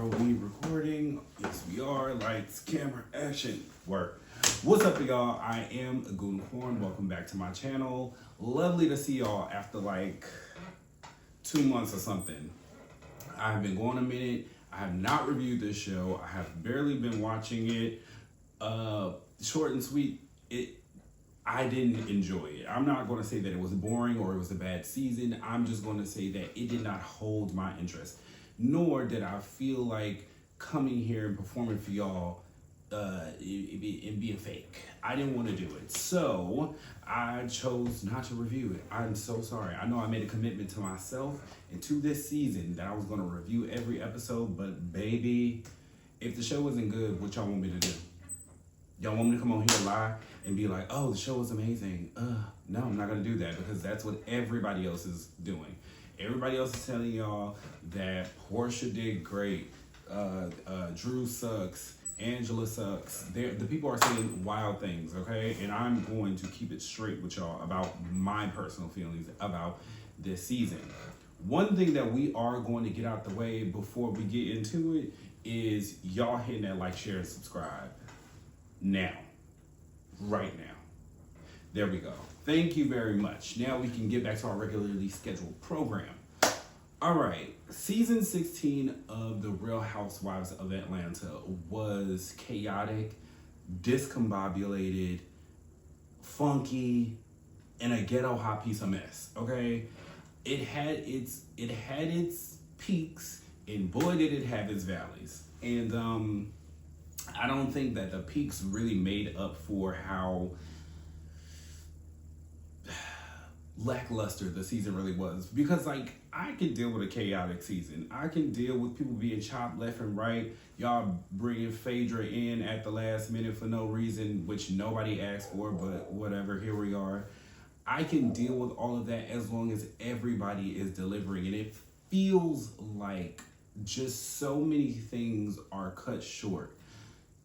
Are we recording? Yes, we are. Lights, camera, action, work. What's up, y'all? I am Goonicorn. Welcome back to my channel. Lovely to see y'all after like 2 months or something. I've been going a minute. I have not reviewed this show. I have barely been watching it. Short and sweet. I didn't enjoy it. I'm not going to say that it was boring or it was a bad season. I'm just going to say that it did not hold my interest. Nor did I feel like coming here and performing for y'all and being fake. I didn't want to do it. So I chose not to review it. I'm so sorry. I know I made a commitment to myself and to this season that I was going to review every episode. But baby, if the show wasn't good, what y'all want me to do? Y'all want me to come on here and lie and be like, oh, the show was amazing. No, I'm not going to do that because that's what everybody else is doing. Everybody else is telling y'all that Porsha did great. Drew sucks. Angela sucks. The people are saying wild things, okay? And I'm going to keep it straight with y'all about my personal feelings about this season. One thing that we are going to get out the way before we get into it is y'all hitting that like, share, and subscribe. Now. Right now. There we go. Thank you very much. Now we can get back to our regularly scheduled program. All right. Season 16 of The Real Housewives of Atlanta was chaotic, discombobulated, funky, and a ghetto hot piece of mess. Okay? It had its peaks, and boy did it have its valleys. And I don't think that the peaks really made up for how lackluster the season really was. Because, like, I can deal with a chaotic season. I can deal with people being chopped left and right. Y'all bringing Phaedra in at the last minute for no reason, which nobody asked for, but whatever, here we are. I can deal with all of that as long as everybody is delivering. And it feels like just so many things are cut short.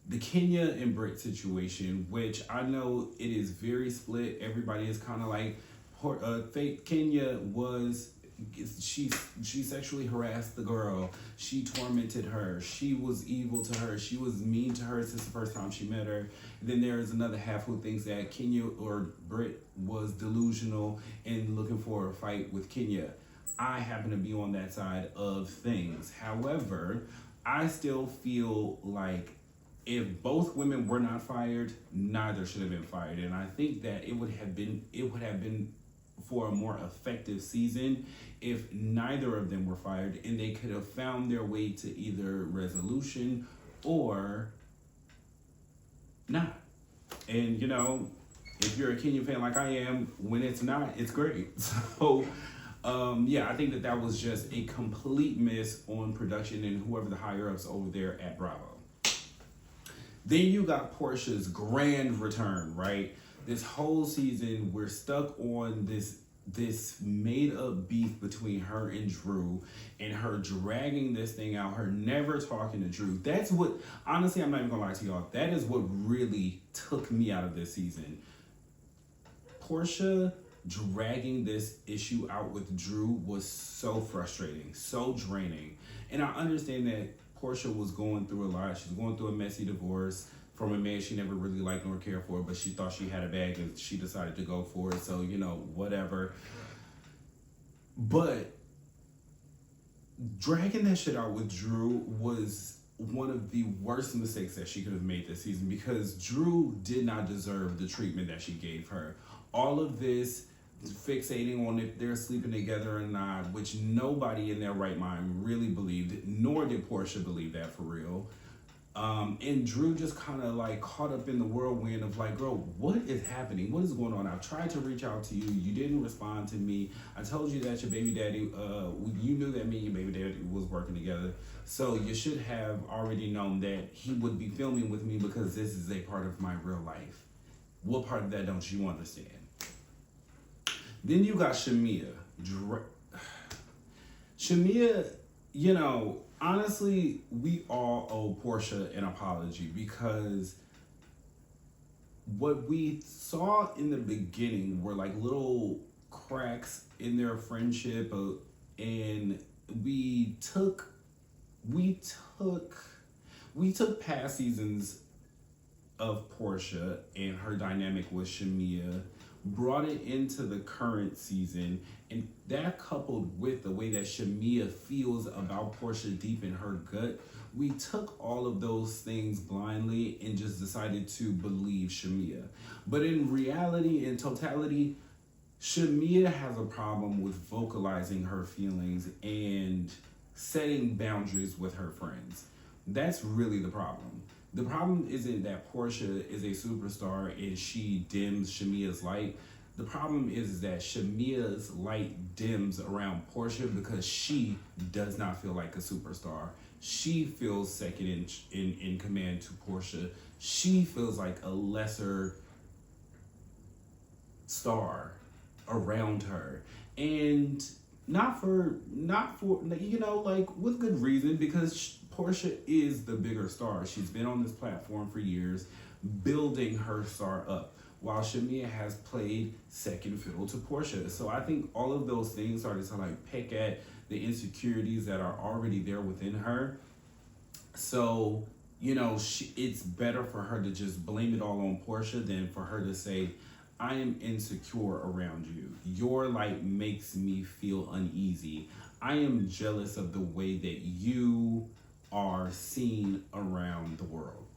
The Kenya and Britt situation, which I know it is very split. Everybody is kind of like, Kenya was, she sexually harassed the girl. She tormented her. She was evil to her. She was mean to her since the first time she met her. And then there is another half who thinks that Kenya or Britt was delusional and looking for a fight with Kenya. I happen to be on that side of things. However, I still feel like if both women were not fired, neither should have been fired. And I think that it would have been for a more effective season if neither of them were fired and they could have found their way to either resolution or not. And, you know, if you're a Kenya fan like I am, when it's not, it's great. So, yeah, I think that was just a complete miss on production and whoever the higher-ups over there at Bravo. Then you got Porsha's grand return, right? This whole season, we're stuck on this made-up beef between her and Drew, and her dragging this thing out, her never talking to Drew. That's what, honestly, I'm not even gonna lie to y'all, that is what really took me out of this season. Porsha dragging this issue out with Drew was so frustrating, so draining. And I understand that Porsha was going through a lot. She's going through a messy divorce from a man she never really liked nor cared for, but she thought she had a bag and she decided to go for it. So, you know, whatever. But dragging that shit out with Drew was one of the worst mistakes that she could have made this season because Drew did not deserve the treatment that she gave her. All of this fixating on if they're sleeping together or not, which nobody in their right mind really believed, nor did Porsha believe that for real. And Drew just kind of like caught up in the whirlwind of like, girl, what is happening? What is going on? I've tried to reach out to you. You didn't respond to me. I told you that your baby daddy, you knew that me and your baby daddy was working together. So you should have already known that he would be filming with me because this is a part of my real life. What part of that don't you understand? Then you got Shamia. Shamia, you know, honestly, we all owe Porsha an apology because what we saw in the beginning were like little cracks in their friendship, and we took we took we took past seasons of Porsha and her dynamic with Shamia, brought it into the current season, and that coupled with the way that Shamia feels about Porsha deep in her gut, we took all of those things blindly and just decided to believe Shamia. But in reality, in totality, Shamia has a problem with vocalizing her feelings and setting boundaries with her friends. That's really the problem. The problem isn't that Porsha is a superstar and she dims Shamia's light. The problem is that Shamia's light dims around Porsha because she does not feel like a superstar. She feels second in command to Porsha. She feels like a lesser star around her, and not for like with good reason, because Porsha is the bigger star. She's been on this platform for years, building her star up, while Shamia has played second fiddle to Porsha. So I think all of those things started to like pick at the insecurities that are already there within her. So it's better for her to just blame it all on Porsha than for her to say, I am insecure around you. Your light makes me feel uneasy. I am jealous of the way that you are seen around the world.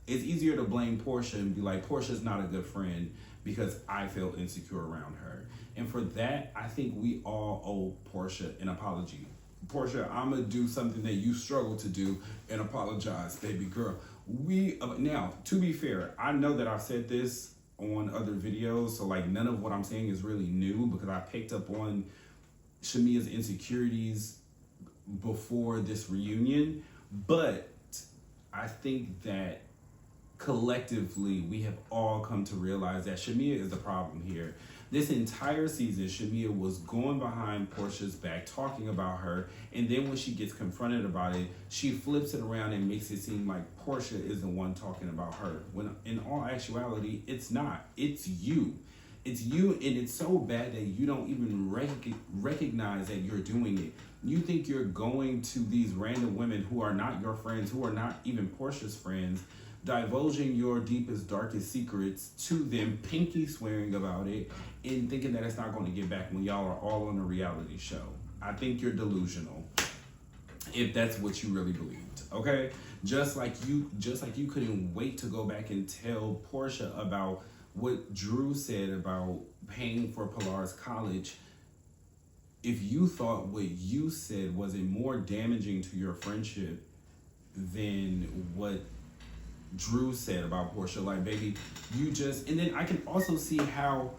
It's easier to blame Porsha and be like, Portia's not a good friend because I feel insecure around her. And for that, I think we all owe Porsha an apology. Porsha, I'm going to do something that you struggle to do and apologize, baby girl. Now, to be fair, I know that I've said this on other videos, so like none of what I'm saying is really new because I picked up on Shamia's insecurities before this reunion, but I think that collectively we have all come to realize that Shamia is the problem here. This entire season, Shamia was going behind Porsha's back, talking about her, and then when she gets confronted about it, she flips it around and makes it seem like Porsha is the one talking about her, when in all actuality, it's not. It's you. It's you, and it's so bad that you don't even recognize that you're doing it. You think you're going to these random women who are not your friends, who are not even Porsha's friends, divulging your deepest, darkest secrets to them, pinky swearing about it, and thinking that it's not going to get back when y'all are all on a reality show. I think you're delusional, if that's what you really believed, okay? Just like you couldn't wait to go back and tell Porsha about what Drew said about paying for Pilar's college. If you thought what you said wasn't more damaging to your friendship than what Drew said about Porsha, like, baby, and then I can also see how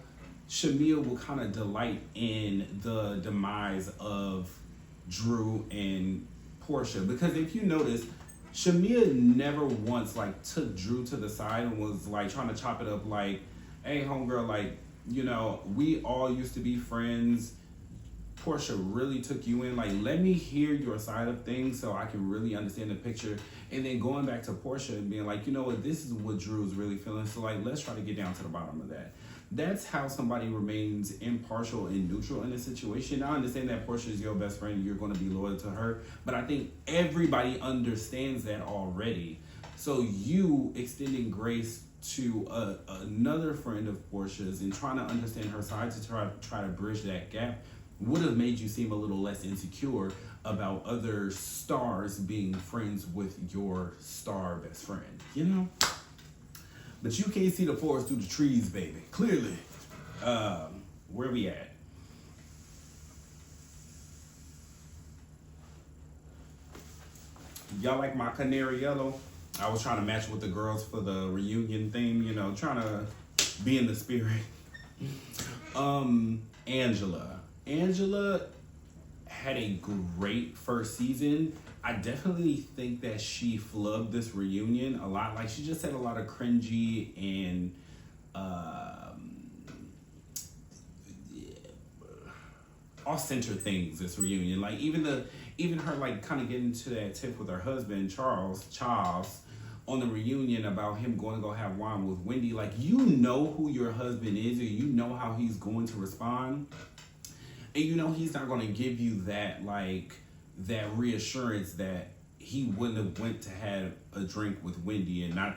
Shamia will kind of delight in the demise of Drew and Porsha, because if you notice, Shamia never once like took Drew to the side and was like trying to chop it up like, hey homegirl, like, we all used to be friends. Porsha really took you in, like, let me hear your side of things so I can really understand the picture. And then going back to Porsha and being like, you know what, this is what Drew's really feeling, so like, let's try to get down to the bottom of that. That's how somebody remains impartial and neutral in a situation. I understand that Porsha is your best friend and you're going to be loyal to her, but I think everybody understands that already. So you extending grace to another friend of Porsha's and trying to understand her side to try to bridge that gap would have made you seem a little less insecure about other stars being friends with your star best friend, But you can't see the forest through the trees, baby. Clearly. Where we at? Y'all like my canary yellow? I was trying to match with the girls for the reunion theme, trying to be in the spirit. Angela had a great first season. I definitely think that she flubbed this reunion a lot. Like, she just said a lot of cringy and off-center things this reunion. Like, even her like kind of getting to that tiff with her husband Charles on the reunion about him going to go have wine with Wendy. Like, you know who your husband is, or you know how he's going to respond, and he's not going to give you that like that reassurance that he wouldn't have went to have a drink with Wendy and not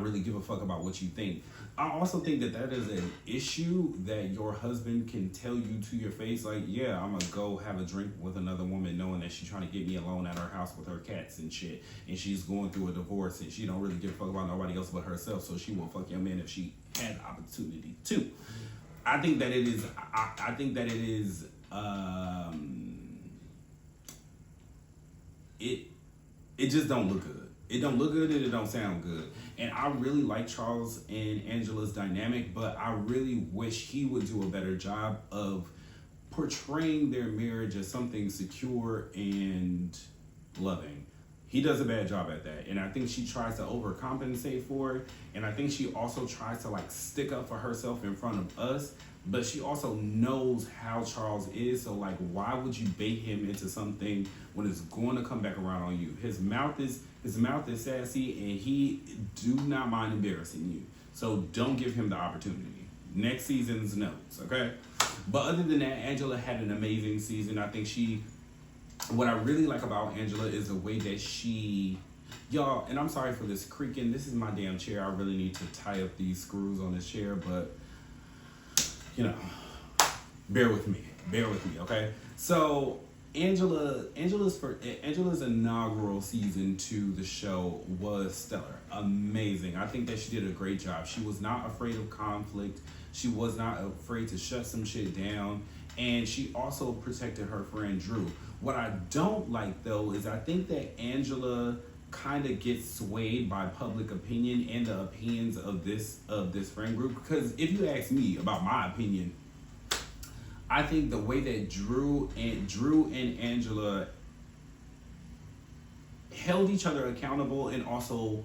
really give a fuck about what you think. I also think that is an issue that your husband can tell you to your face, like, yeah, I'm gonna go have a drink with another woman knowing that she's trying to get me alone at her house with her cats and shit, and she's going through a divorce and she don't really give a fuck about nobody else but herself, so she will fuck your man if she had the opportunity to. I think that it is it just don't look good. It don't look good and it don't sound good. And I really like Charles and Angela's dynamic, but I really wish he would do a better job of portraying their marriage as something secure and loving. He does a bad job at that. And I think she tries to overcompensate for it. And I think she also tries to like stick up for herself in front of us. But she also knows how Charles is. So like, why would you bait him into something when it's going to come back around on you? His mouth is sassy and he do not mind embarrassing you. So don't give him the opportunity. Next season's notes, okay? But other than that, Angela had an amazing season. I think what I really like about Angela is the way that y'all, and I'm sorry for this creaking. This is my damn chair. I really need to tie up these screws on this chair, but you know, bear with me, okay? So Angela's inaugural season to the show was stellar, amazing. I think that she did a great job. She was not afraid of conflict. She was not afraid to shut some shit down, and she also protected her friend Drew. What I don't like though is I think that Angela kind of gets swayed by public opinion and the opinions of this friend group. Because if you ask me about my opinion, I think the way that Drew and Angela held each other accountable and also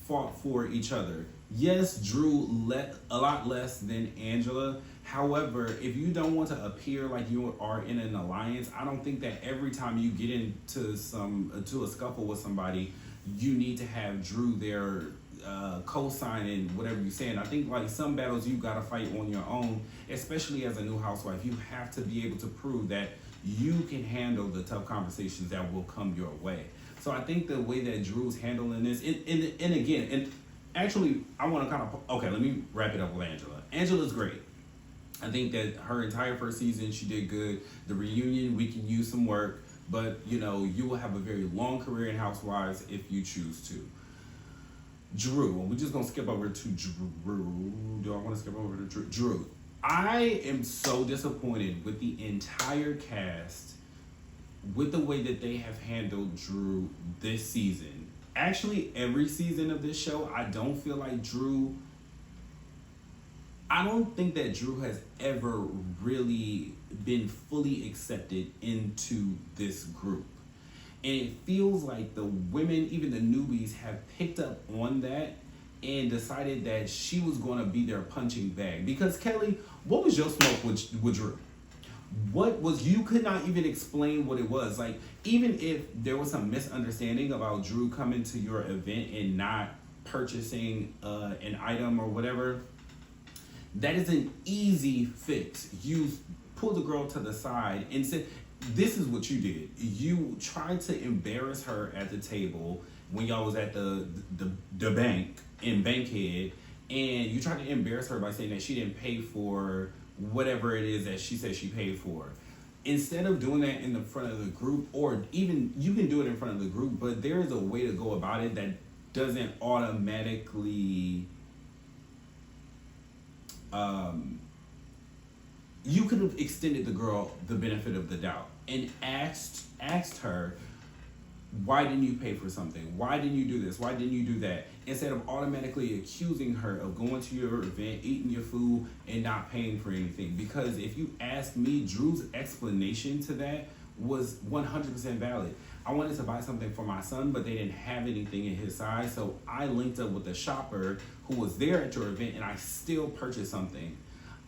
fought for each other. Yes, Drew let a lot less than Angela. However, if you don't want to appear like you are in an alliance, I don't think that every time you get into a scuffle with somebody, you need to have Drew there co-signing whatever you're saying. I think like some battles you gotta fight on your own, especially as a new housewife. You have to be able to prove that you can handle the tough conversations that will come your way. So I think the way that Drew's handling this, and actually I want to let me wrap it up with Angela. Angela's great. I think that her entire first season, she did good. The reunion, we can use some work, but you know, you will have a very long career in Housewives if you choose to. Drew, we're just gonna skip over to Drew. Do I want to skip over to Drew? Drew, I am so disappointed with the entire cast with the way that they have handled Drew this season. Actually, every season of this show, I don't think that Drew has ever really been fully accepted into this group. And it feels like the women, even the newbies, have picked up on that and decided that she was going to be their punching bag. Because Kelly, what was your smoke with Drew? You could not even explain what it was. Like, even if there was some misunderstanding about Drew coming to your event and not purchasing an item or whatever, that is an easy fix. You pull the girl to the side and said, this is what you did. You tried to embarrass her at the table when y'all was at the bank in Bankhead, and you tried to embarrass her by saying that she didn't pay for whatever it is that she said she paid for. Instead of doing that in the front of the group, or even you can do it in front of the group, but there is a way to go about it that doesn't automatically you could have extended the girl the benefit of the doubt and asked her, why didn't you pay for something? Why didn't you do this? Why didn't you do that? Instead of automatically accusing her of going to your event, eating your food, and not paying for anything. Because if you ask me, Drew's explanation to that was 100% valid. I wanted to buy something for my son, but they didn't have anything in his size. So I linked up with a shopper who was there at your event, and I still purchased something.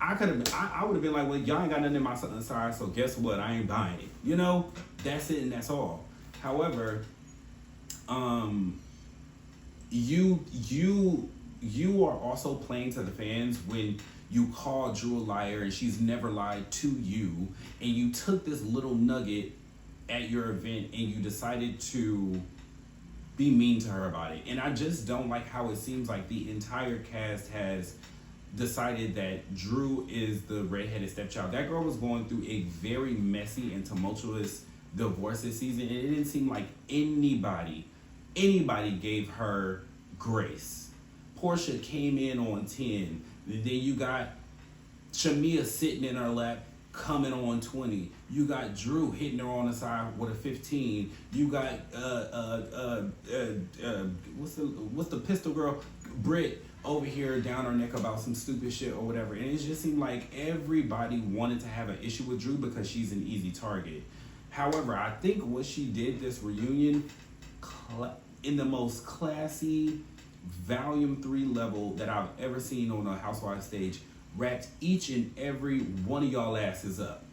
I would have been like, well, y'all ain't got nothing in my son's size, so guess what? I ain't buying it. You know, that's it and that's all. However, you are also playing to the fans when you call Drew a liar and she's never lied to you, and you took this little nugget at your event and you decided to be mean to her about it. And I just don't like how it seems like the entire cast has decided that Drew is the redheaded stepchild. That girl was going through a very messy and tumultuous divorce this season, and it didn't seem like anybody gave her grace. Porsha came in on 10. Then you got Shamia sitting in her lap coming on 20. You got Drew hitting her on the side with a 15. You got what's the pistol girl? Britt over here down her neck about some stupid shit or whatever. And it just seemed like everybody wanted to have an issue with Drew because she's an easy target. However, I think what she did this reunion in the most classy Volume 3 level that I've ever seen on a Housewives stage, wrapped each and every one of y'all asses up.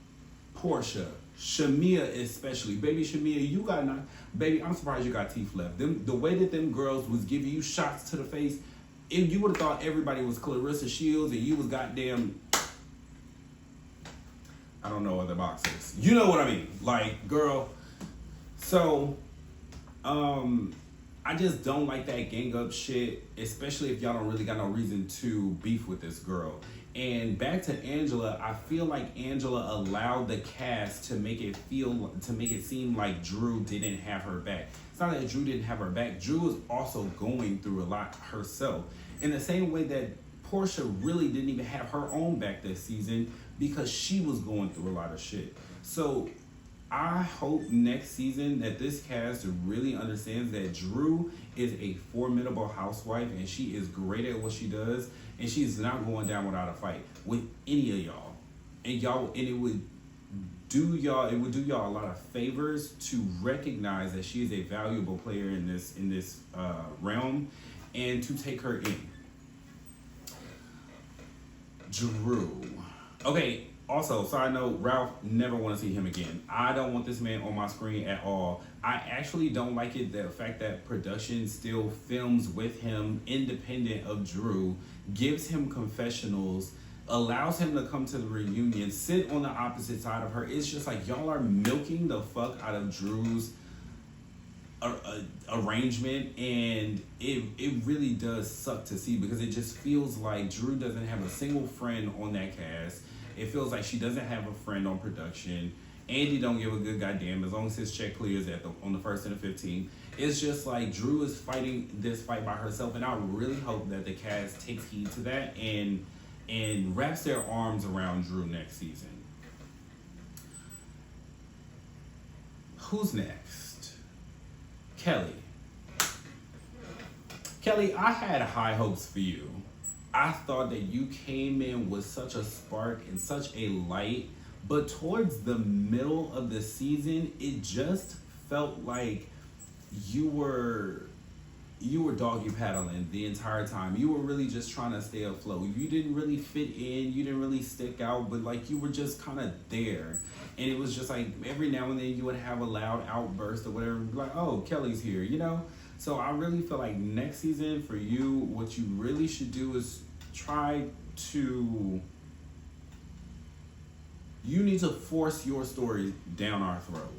Porsha, Shamia especially. Baby Shamia, you got not. Baby, I'm surprised you got teeth left. The way that them girls was giving you shots to the face, if you would have thought everybody was Clarissa Shields and you was goddamn, I don't know other boxers. You know what I mean? Like, girl. So, I just don't like that gang up shit, especially if y'all don't really got no reason to beef with this girl. And back to Angela, I feel like Angela allowed the cast to make it seem like Drew didn't have her back. It's not that Drew didn't have her back. Drew was also going through a lot herself. In the same way that Porsha really didn't even have her own back this season because she was going through a lot of shit. So I hope next season that this cast really understands that Drew is a formidable housewife and she is great at what she does, and she's not going down without a fight with any of y'all. And it would do y'all a lot of favors to recognize that she is a valuable player in this realm and to take her in. Drew. Okay. Also, side note, Ralph, never want to see him again. I don't want this man on my screen at all. I actually don't like it, the fact that production still films with him independent of Drew, gives him confessionals, allows him to come to the reunion, sit on the opposite side of her. It's just like y'all are milking the fuck out of Drew's arrangement, and it really does suck to see because it just feels like Drew doesn't have a single friend on that cast. It feels like she doesn't have a friend on production. Andy don't give a good goddamn as long as his check clears on the 1st and the 15th. It's just like Drew is fighting this fight by herself, and I really hope that the cast takes heed to that and wraps their arms around Drew next season. Who's next? Kelly. Kelly, I had high hopes for you. I thought that you came in with such a spark and such a light, but towards the middle of the season, it just felt like you were doggy paddling the entire time. You were really just trying to stay afloat. You didn't really fit in, you didn't really stick out, but like you were just kind of there. And it was just like every now and then you would have a loud outburst or whatever, like, oh, Kelly's here, you know? So I really feel like next season for you, what you really should do is you need to force your story down our throat.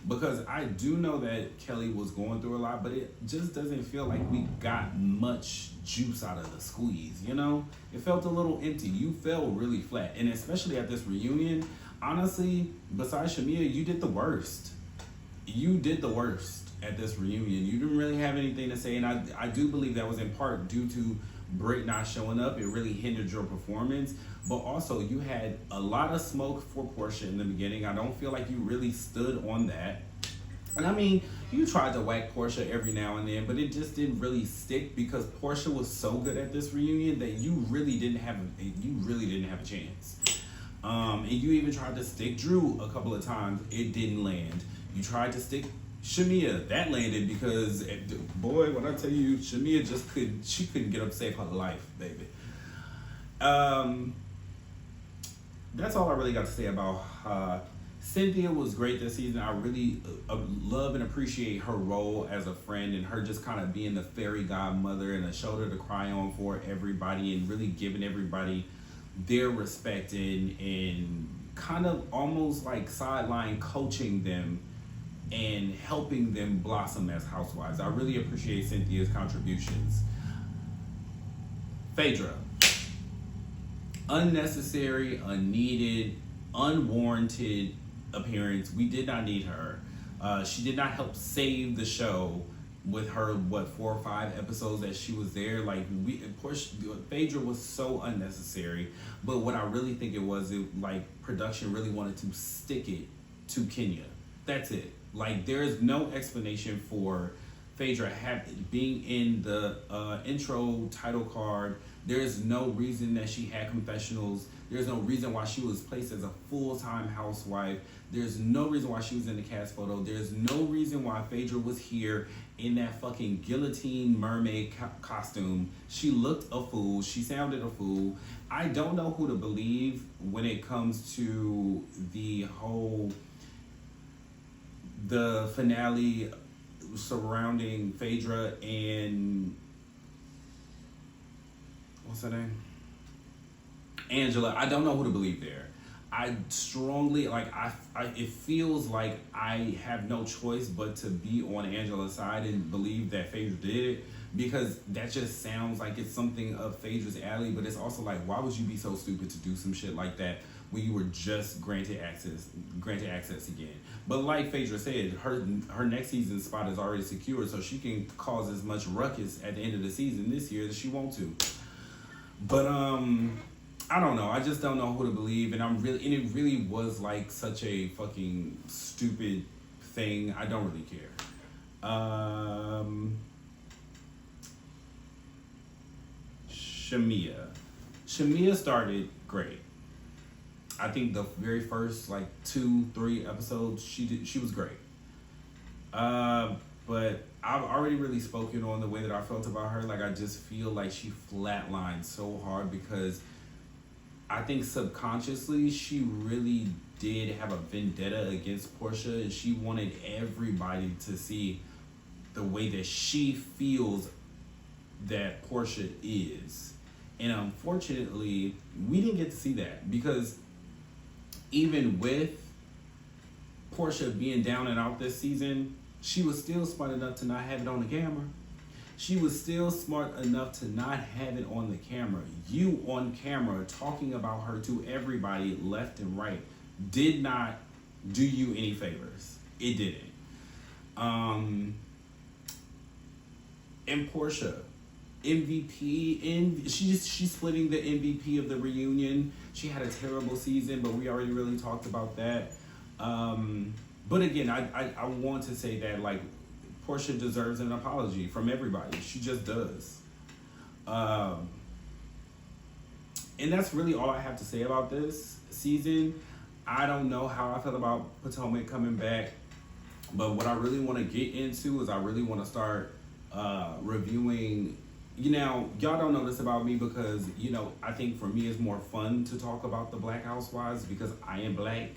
Because I do know that Kelly was going through a lot, but it just doesn't feel like we got much juice out of the squeeze, you know? It felt a little empty. You fell really flat. And especially at this reunion, honestly, besides Shamia, you did the worst. You did the worst at this reunion. You didn't really have anything to say, and I do believe that was in part due to Britt not showing up. It really hindered your performance, but also you had a lot of smoke for Porsha in the beginning. I don't feel like you really stood on that. And I mean, you tried to whack Porsha every now and then, but it just didn't really stick because Porsha was so good at this reunion that you really didn't have a chance. And you even tried to stick Drew a couple of times. It didn't land. You tried to stick Shamia, that landed because, boy, when I tell you, Shamia she couldn't get up to save her life, baby. That's all I really got to say about Cynthia. Was great this season. I really love and appreciate her role as a friend and her just kind of being the fairy godmother and a shoulder to cry on for everybody and really giving everybody their respect and kind of almost like sideline coaching them and helping them blossom as housewives. I really appreciate Cynthia's contributions. Phaedra, unnecessary, unneeded, unwarranted appearance. We did not need her. She did not help save the show with her 4 or 5 episodes that she was there. Like Phaedra was so unnecessary. But what I really think it was, production really wanted to stick it to Kenya. That's it. Like, there is no explanation for Phaedra being in the intro title card. There is no reason that she had confessionals. There's no reason why she was placed as a full-time housewife. There's no reason why she was in the cast photo. There's no reason why Phaedra was here in that fucking guillotine mermaid costume. She looked a fool. She sounded a fool. I don't know who to believe when it comes to the finale surrounding Phaedra and what's her name? Angela. I don't know who to believe there. I strongly, it feels like I have no choice but to be on Angela's side and believe that Phaedra did it, because that just sounds like it's something up Phaedra's alley. But it's also like, why would you be so stupid to do some shit like that when you were just granted access again? But like Phaedra said, her next season spot is already secured, so she can cause as much ruckus at the end of the season this year as she wants to. But I don't know. I just don't know who to believe, and it really was like such a fucking stupid thing. I don't really care. Shamia started great. I think the very first 2-3 episodes she was great. But I've already really spoken on the way that I felt about her. Like, I just feel like she flatlined so hard, because I think subconsciously she really did have a vendetta against Porsha, and she wanted everybody to see the way that she feels that Porsha is. And unfortunately, we didn't get to see that, because even with Porsha being down and out this season, she was still smart enough to not have it on the camera. She was still smart enough to not have it on the camera. You on camera talking about her to everybody left and right did not do you any favors. It didn't. And Porsha, MVP, and she's splitting the MVP of the reunion. She had a terrible season, but we already really talked about that. But again, I want to say that Porsha deserves an apology from everybody. She just does. And that's really all I have to say about this season. I don't know how I feel about Potomac coming back, but what I really want to get into is I really want to start reviewing. Y'all don't know this about me because, I think for me it's more fun to talk about the Black Housewives because I am Black.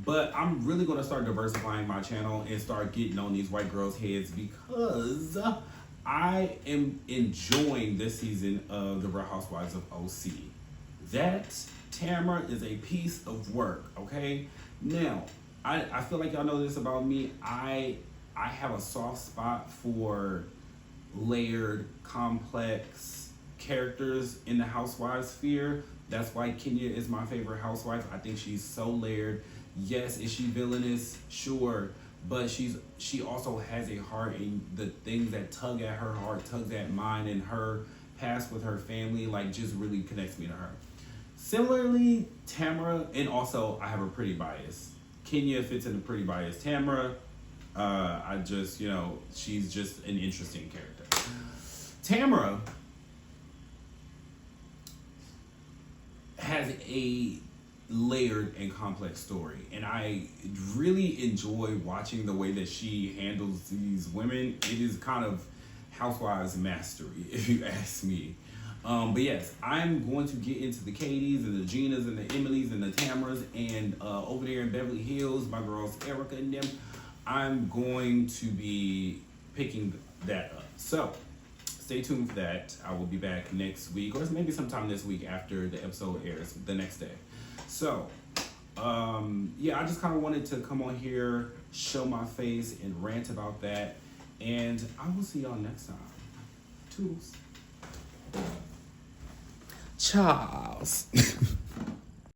But I'm really going to start diversifying my channel and start getting on these white girls' heads because I am enjoying this season of The Real Housewives of OC. That Tamara is a piece of work, okay? Now, I feel like y'all know this about me. I have a soft spot for layered, complex characters in the housewives sphere. That's why Kenya is my favorite housewife. I think she's so layered. Yes, is she villainous? Sure. But she also has a heart, and the things that tug at her heart, tugs at mine, and her past with her family, just really connects me to her. Similarly, Tamara, and also I have a pretty bias. Kenya fits in the pretty bias. Tamara, she's just an interesting character. Tamara has a layered and complex story, and I really enjoy watching the way that she handles these women. It is kind of Housewives mastery, if you ask me. But yes, I'm going to get into the Katie's and the Ginas and the Emily's and the Tamaras, and over there in Beverly Hills, my girls Erica and them, I'm going to be picking that up. So stay tuned for that. I will be back next week, or maybe sometime this week after the episode airs the next day. So, Yeah, I just kind of wanted to come on here, show my face, and rant about that. And I will see y'all next time. Toodles. Charles.